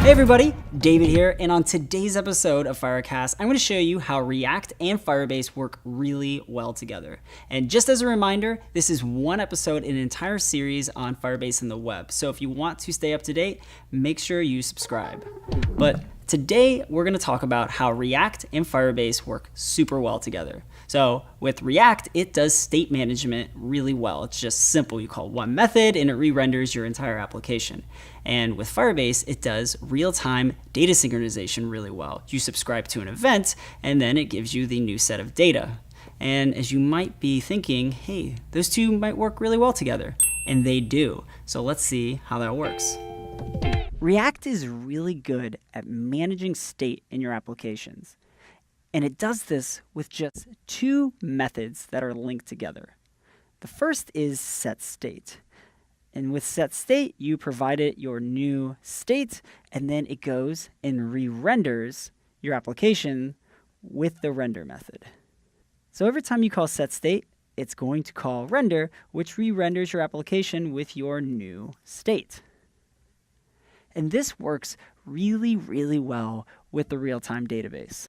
Hey everybody, David here, and on today's episode of Firecasts, I'm going to show you how React and Firebase work really well together. And just as a reminder, this is one episode in an entire series on Firebase and the web, so if you want to stay up to date, make sure you subscribe. But today, we're going to talk about how React and Firebase work super well together. So with React, it does state management really well. It's just simple. You call one method and it re-renders your entire application. And with Firebase, it does real-time data synchronization really well. You subscribe to an event and then it gives you the new set of data. And as you might be thinking, hey, those two might work really well together. And they do. So let's see how that works. React is really good at managing state in your applications. And it does this with just two methods that are linked together. The first is setState. And with setState, you provide it your new state, and then it goes and re-renders your application with the render method. So every time you call setState, it's going to call render, which re-renders your application with your new state. And this works really, really well with the real-time database.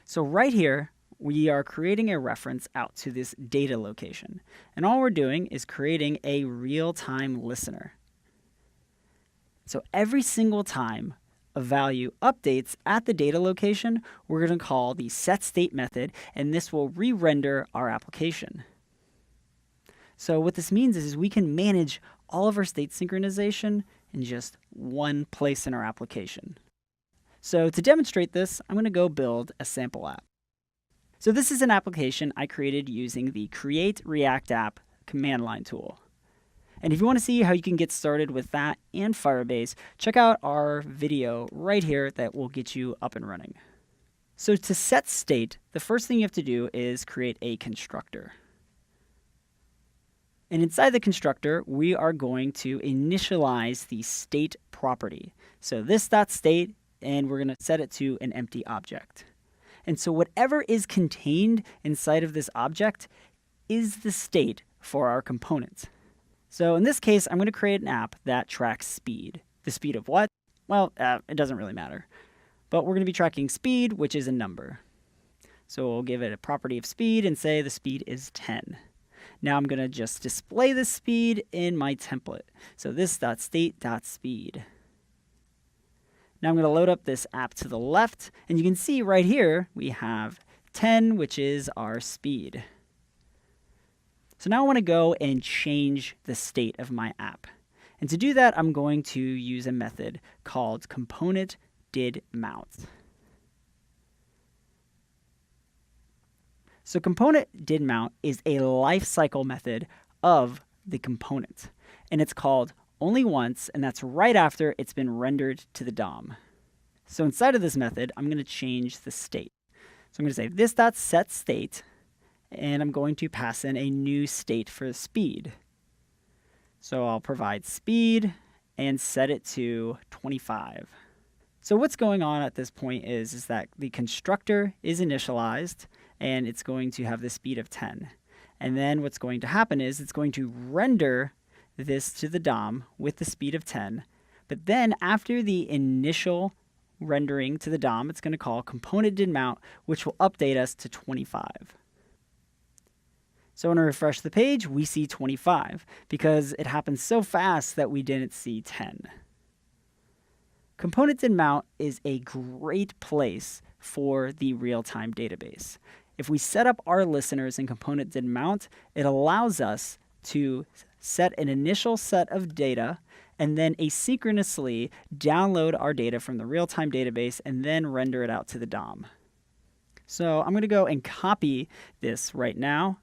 So right here, we are creating a reference out to this data location. And all we're doing is creating a real-time listener. So every single time a value updates at the data location, we're going to call the setState method, and this will re-render our application. So what this means is we can manage all of our state synchronization in just one place in our application. So to demonstrate this, I'm going to go build a sample app. So this is an application I created using the Create React App command line tool. And if you want to see how you can get started with that and Firebase, check out our video right here that will get you up and running. So to set state, the first thing you have to do is create a constructor. And inside the constructor, we are going to initialize the state property. So this.state, and we're going to set it to an empty object. And so whatever is contained inside of this object is the state for our component. So in this case, I'm going to create an app that tracks speed. The speed of what? Well, it doesn't really matter. But we're going to be tracking speed, which is a number. So we'll give it a property of speed and say the speed is 10. Now I'm going to just display the speed in my template. So this.state.speed. Now I'm going to load up this app to the left, and you can see right here we have 10, which is our speed. So now I want to go and change the state of my app. And to do that, I'm going to use a method called component_didMount. So component_didMount is a lifecycle method of the component, and it's called only once, and that's right after it's been rendered to the DOM. So inside of this method, I'm going to change the state. So I'm going to say this.setState, and I'm going to pass in a new state for speed. So I'll provide speed and set it to 25. So what's going on at this point is that the constructor is initialized, and it's going to have the speed of 10. And then what's going to happen is it's going to render this to the DOM with the speed of 10. But then after the initial rendering to the DOM, it's going to call component_didMount, which will update us to 25. So when I refresh the page, we see 25 because it happened so fast that we didn't see 10. Component_didMount is a great place for the real-time database. If we set up our listeners in component_didMount, it allows us to set an initial set of data and then asynchronously download our data from the real-time database and then render it out to the DOM. So I'm going to go and copy this right now,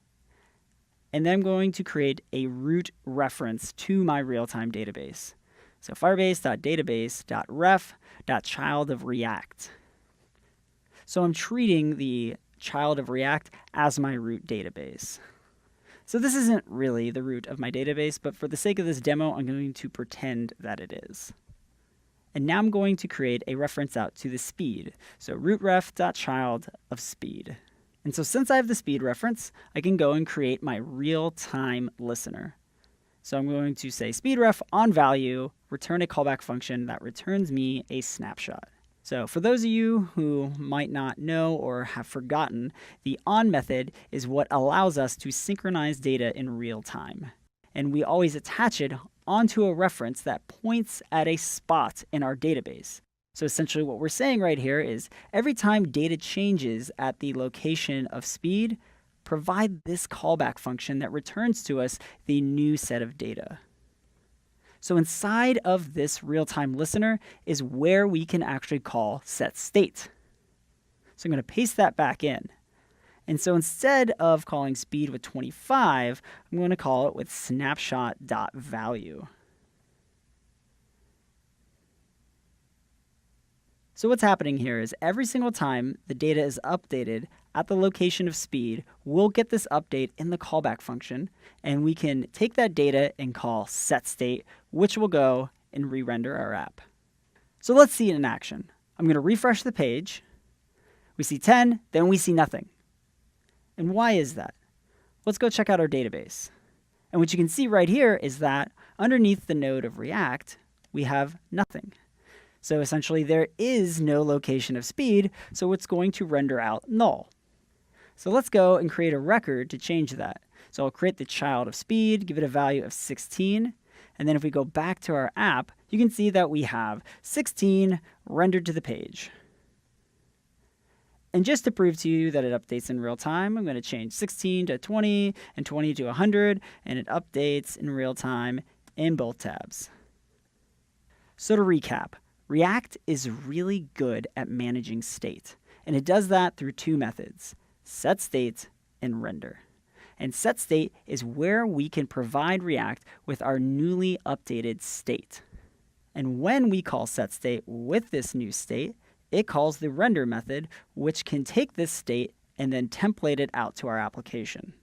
and then I'm going to create a root reference to my real-time database. So firebase.database.ref.child of React. So I'm treating the child of React as my root database. So this isn't really the root of my database, but for the sake of this demo, I'm going to pretend that it is. And now I'm going to create a reference out to the speed. So rootref.child of speed. And so since I have the speed reference, I can go and create my real-time listener. So I'm going to say speedref on value, return a callback function that returns me a snapshot. So for those of you who might not know or have forgotten, the on method is what allows us to synchronize data in real time. And we always attach it onto a reference that points at a spot in our database. So essentially what we're saying right here is every time data changes at the location of speed, provide this callback function that returns to us the new set of data. So inside of this real-time listener is where we can actually call setState. So I'm going to paste that back in. And so instead of calling speed with 25, I'm going to call it with snapshot.value. So what's happening here is every single time the data is updated at the location of speed, we'll get this update in the callback function, and we can take that data and call setState, which will go and re-render our app. So let's see it in action. I'm going to refresh the page. We see 10, then we see nothing. And why is that? Let's go check out our database. And what you can see right here is that underneath the node of React, we have nothing. So essentially there is no location of speed, so it's going to render out null. So let's go and create a record to change that. So I'll create the child of speed, give it a value of 16. And then if we go back to our app, you can see that we have 16 rendered to the page. And just to prove to you that it updates in real time, I'm going to change 16 to 20 and 20 to 100, and it updates in real time in both tabs. So to recap, React is really good at managing state, and it does that through two methods, setState and render. And setState is where we can provide React with our newly updated state. And when we call setState with this new state, it calls the render method, which can take this state and then template it out to our application.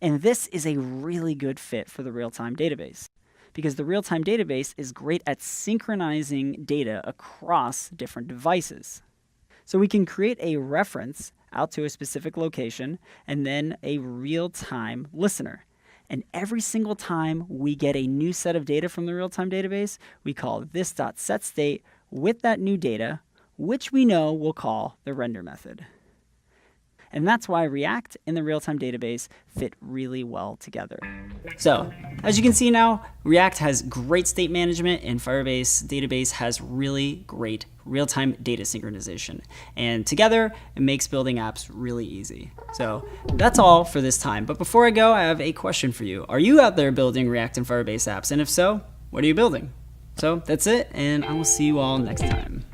And this is a really good fit for the real-time database, because the real-time database is great at synchronizing data across different devices. So we can create a reference out to a specific location and then a real-time listener. And every single time we get a new set of data from the real-time database, we call this.setState with that new data, which we know we'll call the render method. And that's why React and the real-time database fit really well together. So, as you can see now, React has great state management and Firebase database has really great real-time data synchronization. And together, it makes building apps really easy. So that's all for this time. But before I go, I have a question for you. Are you out there building React and Firebase apps? And if so, what are you building? So that's it, and I will see you all next time.